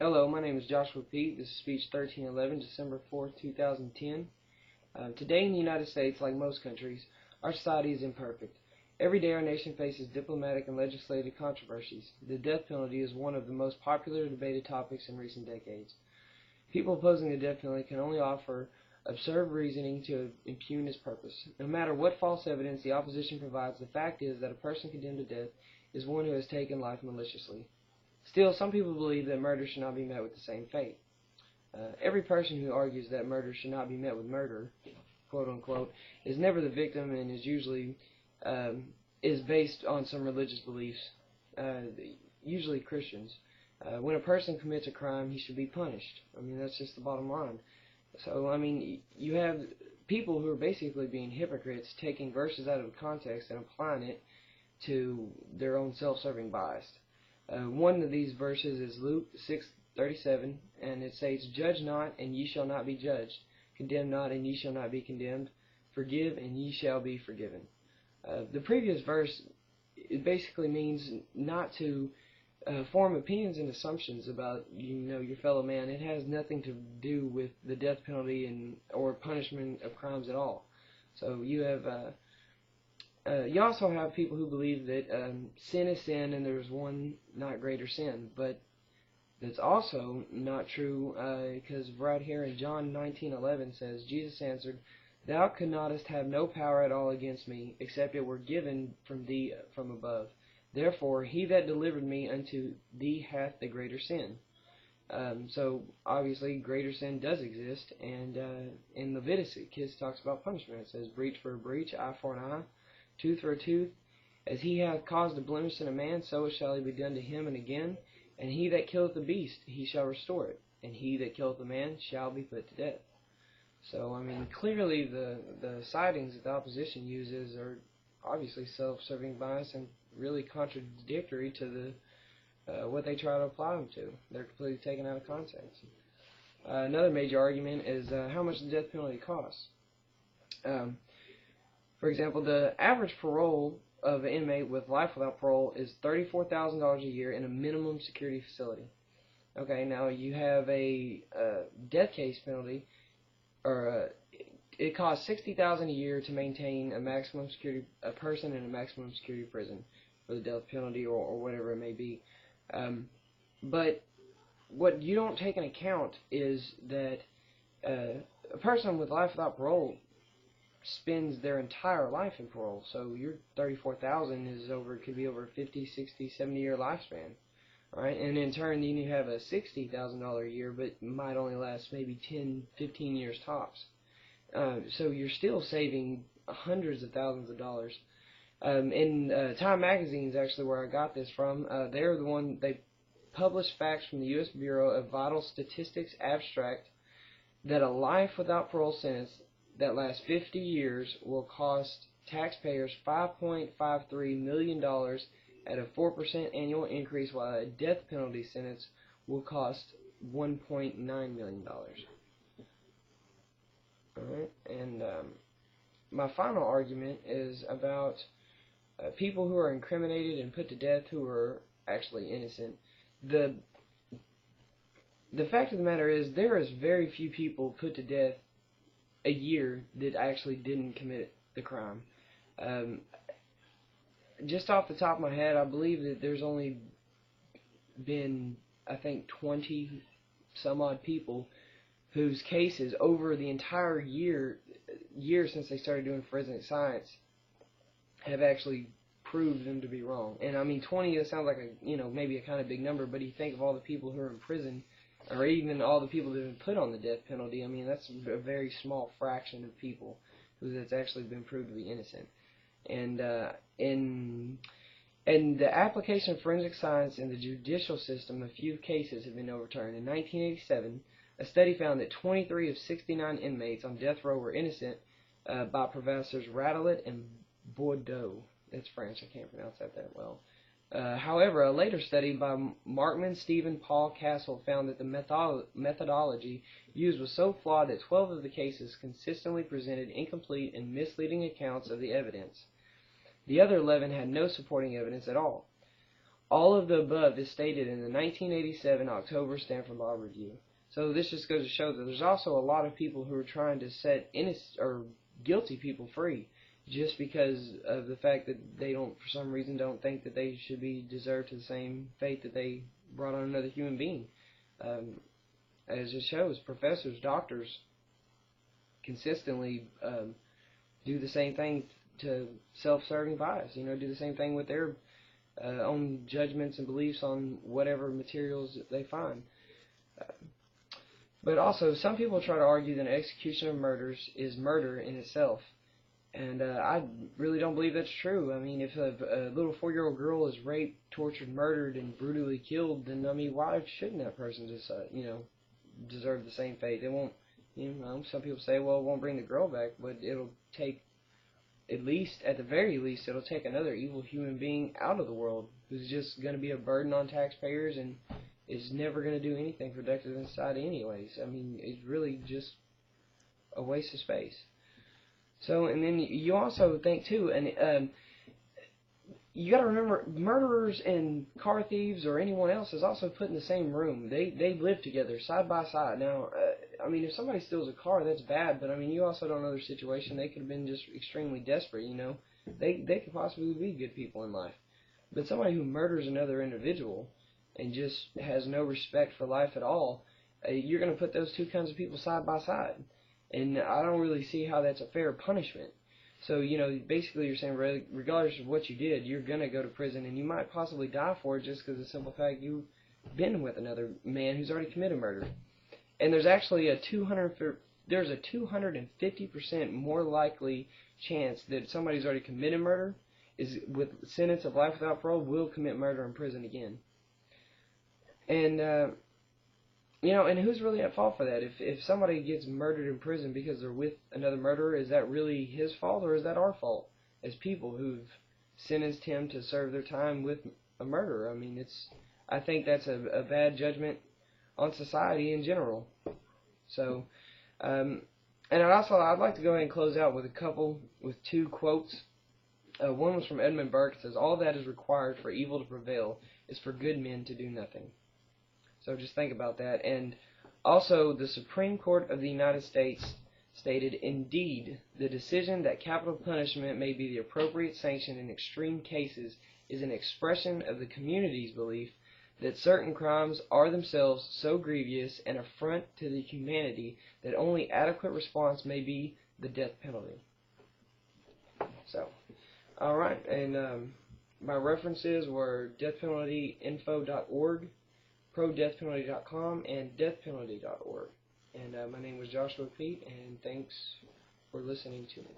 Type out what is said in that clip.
Hello, my name is Joshua Pete. This is speech 1311, December 4th, 2010. Today in the United States, like most countries, our society is imperfect. Every day our nation faces diplomatic and legislative controversies. The death penalty is one of the most popular debated topics in recent decades. People opposing the death penalty can only offer absurd reasoning to impugn its purpose. No matter what false evidence the opposition provides, the fact is that a person condemned to death is one who has taken life maliciously. Still, some people believe that murder should not be met with the same fate. Every person who argues that murder should not be met with murder, quote unquote, is never the victim and is usually is based on some religious beliefs, usually Christians. When a person commits a crime, he should be punished. I mean, that's just the bottom line. So, I mean, you have people who are basically being hypocrites, taking verses out of context and applying it to their own self-serving bias. One of these verses is Luke 6:37, and it states, "Judge not, and ye shall not be judged. Condemn not, and ye shall not be condemned. Forgive, and ye shall be forgiven." The previous verse, it basically means not to form opinions and assumptions about your fellow man. It has nothing to do with the death penalty or punishment of crimes at all. So you have you also have people who believe that sin is sin and there's one not greater sin, but that's also not true because right here in John 19:11 says, Jesus answered, "Thou couldst have no power at all against me, except it were given from thee from above. Therefore he that delivered me unto thee hath the greater sin." So obviously greater sin does exist, and in Leviticus talks about punishment. It says, "Breach for a breach, eye for an eye, tooth for a tooth. As he hath caused a blemish in a man, so shall it be done to him and again. And he that killeth a beast, he shall restore it. And he that killeth a man shall be put to death." So, I mean, clearly the sightings that the opposition uses are obviously self-serving bias and really contradictory to what they try to apply them to. They're completely taken out of context. Another major argument is how much the death penalty costs. For example, the average parole of an inmate with life without parole is $34,000 a year in a minimum security facility. Okay, now you have a death case penalty, or it costs $60,000 a year to maintain a person in a maximum security prison for the death penalty or whatever it may be. But what you don't take into account is that a person with life without parole spends their entire life in parole. So your $34,000 could be over a 50, 60, 70-year lifespan. All right? And in turn, then you have a $60,000 a year, but might only last maybe 10, 15 years tops. So you're still saving hundreds of thousands of dollars. In Time Magazine is actually where I got this from. They're the one, they published facts from the U.S. Bureau of Vital Statistics abstract that a life without parole sentence that lasts 50 years will cost taxpayers $5.53 million at a 4% annual increase, while a death penalty sentence will cost $1.9 million. Alright, and my final argument is about people who are incriminated and put to death who are actually innocent. The fact of the matter is there is very few people put to death a year that actually didn't commit the crime. Just off the top of my head, I believe that there's only been, I think, 20 some odd people whose cases over the entire year since they started doing forensic science have actually proved them to be wrong. And I mean, 20, that sounds like maybe a kind of big number, but you think of all the people who are in prison, or even all the people that have been put on the death penalty. I mean, that's a very small fraction of people that's actually been proved to be innocent. And in the application of forensic science in the judicial system, a few cases have been overturned. In 1987, a study found that 23 of 69 inmates on death row were innocent by Professors Radalet and Bordeaux. It's French, I can't pronounce that well. However, a later study by Markman, Stephen, Paul, Castle found that the methodology used was so flawed that 12 of the cases consistently presented incomplete and misleading accounts of the evidence. The other 11 had no supporting evidence at all. All of the above is stated in the 1987 October Stanford Law Review. So this just goes to show that there's also a lot of people who are trying to set innocent or guilty people free just because of the fact that they don't, for some reason, don't think that they should be deserved to the same fate that they brought on another human being. As it shows, professors, doctors consistently do the same thing to self-serving bias. Do the same thing with their own judgments and beliefs on whatever materials they find. But also, some people try to argue that an execution of murders is murder in itself. And I really don't believe that's true. I mean, if a little 4-year-old girl is raped, tortured, murdered, and brutally killed, then, I mean, why shouldn't that person just, deserve the same fate? They won't, some people say, well, it won't bring the girl back, but it'll take, at the very least, it'll take another evil human being out of the world who's just going to be a burden on taxpayers and is never going to do anything productive in society anyways. I mean, it's really just a waste of space. So, and then you also think, too, and you got to remember, murderers and car thieves or anyone else is also put in the same room. They live together, side by side. Now, I mean, if somebody steals a car, that's bad, but, I mean, you also don't know their situation. They could have been just extremely desperate, They could possibly be good people in life. But somebody who murders another individual and just has no respect for life at all, you're going to put those two kinds of people side by side. And I don't really see how that's a fair punishment. So, basically you're saying regardless of what you did, you're going to go to prison, and you might possibly die for it just because of the simple fact you've been with another man who's already committed murder. And there's actually a 250% more likely chance that somebody who's already committed murder is with a sentence of life without parole will commit murder in prison again. And and who's really at fault for that? If somebody gets murdered in prison because they're with another murderer, is that really his fault, or is that our fault as people who've sentenced him to serve their time with a murderer? I mean, I think that's a bad judgment on society in general. So, and I'd like to go ahead and close out with two quotes. One was from Edmund Burke. It says, "All that is required for evil to prevail is for good men to do nothing." So just think about that. And also, the Supreme Court of the United States stated, "Indeed, the decision that capital punishment may be the appropriate sanction in extreme cases is an expression of the community's belief that certain crimes are themselves so grievous an affront to the humanity that only adequate response may be the death penalty." So, all right, and my references were deathpenaltyinfo.org, prodeathpenalty.com, and deathpenalty.org. And my name was Joshua Pete, and thanks for listening to me.